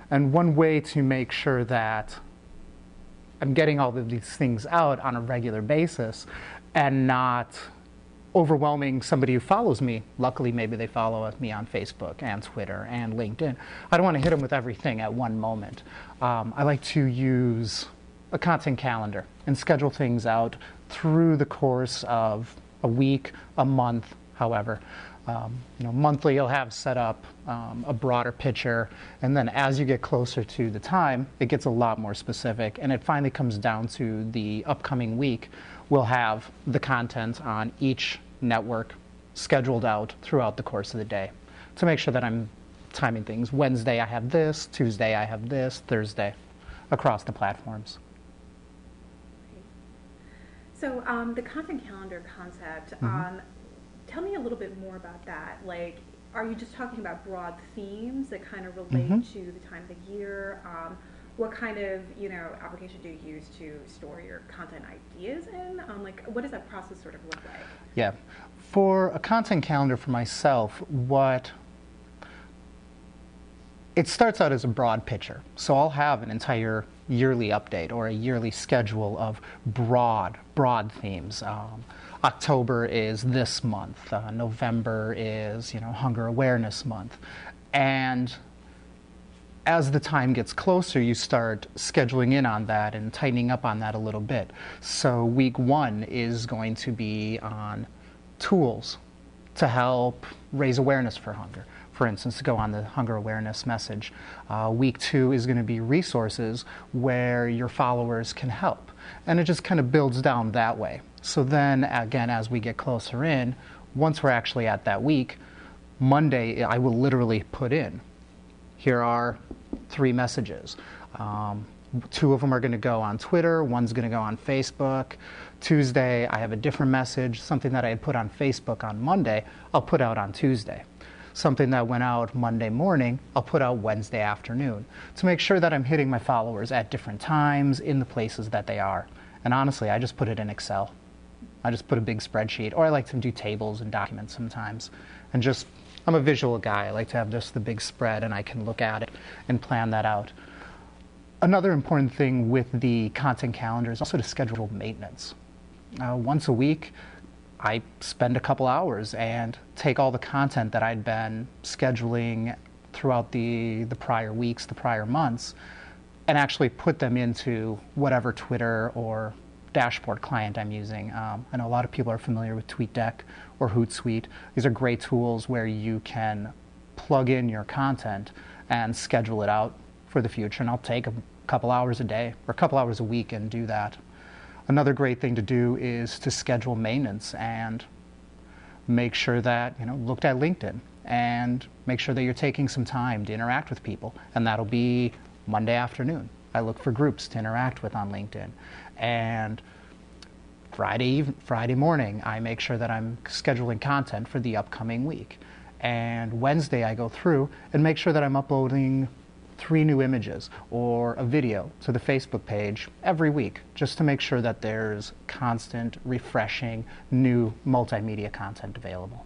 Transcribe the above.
And one way to make sure that I'm getting all of these things out on a regular basis and not overwhelming somebody who follows me. Luckily, maybe they follow me on Facebook and Twitter and LinkedIn. I don't want to hit them with everything at one moment. I like to use a content calendar and schedule things out through the course of a week, a month, however. Monthly you'll have set up a broader picture, and then as you get closer to the time, it gets a lot more specific, and it finally comes down to the upcoming week. We'll have the content on each network scheduled out throughout the course of the day to make sure that I'm timing things. Wednesday I have this, Tuesday I have this, Thursday, across the platforms. So the content calendar concept, tell me a little bit more about that. Like, are you just talking about broad themes that kind of relate to the time of the year? What kind of application do you use to store your content ideas in? Like, what does that process sort of look like? Yeah, for a content calendar for myself, it starts out as a broad picture. So I'll have an entire yearly update or a yearly schedule of broad themes. October is this month. November is, Hunger Awareness Month. And as the time gets closer, you start scheduling in on that and tightening up on that a little bit. So week 1 is going to be on tools to help raise awareness for hunger. For instance, to go on the hunger awareness message. Week 2 is going to be resources where your followers can help. And it just kind of builds down that way. So then, again, as we get closer in, once we're actually at that week, Monday, I will literally put in, here are 3 messages. 2 of them are going to go on Twitter, one's going to go on Facebook. Tuesday, I have a different message. Something that I had put on Facebook on Monday, I'll put out on Tuesday. Something that went out Monday morning, I'll put out Wednesday afternoon to make sure that I'm hitting my followers at different times in the places that they are. And honestly, I just put it in Excel. I just put a big spreadsheet, or I like to do tables and documents sometimes. And I'm a visual guy. I like to have just the big spread, and I can look at it and plan that out. Another important thing with the content calendar is also to schedule maintenance. Once a week, I spend a couple hours and take all the content that I'd been scheduling throughout the prior weeks, the prior months, and actually put them into whatever Twitter or dashboard client I'm using. I know a lot of people are familiar with TweetDeck or Hootsuite. These are great tools where you can plug in your content and schedule it out for the future. And I'll take a couple hours a day or a couple hours a week and do that. Another great thing to do is to schedule maintenance and make sure that, looked at LinkedIn and make sure that you're taking some time to interact with people. And that'll be Monday afternoon. I look for groups to interact with on LinkedIn. And Friday morning, I make sure that I'm scheduling content for the upcoming week. And Wednesday, I go through and make sure that I'm uploading 3 new images or a video to the Facebook page every week, just to make sure that there's constant, refreshing, new multimedia content available.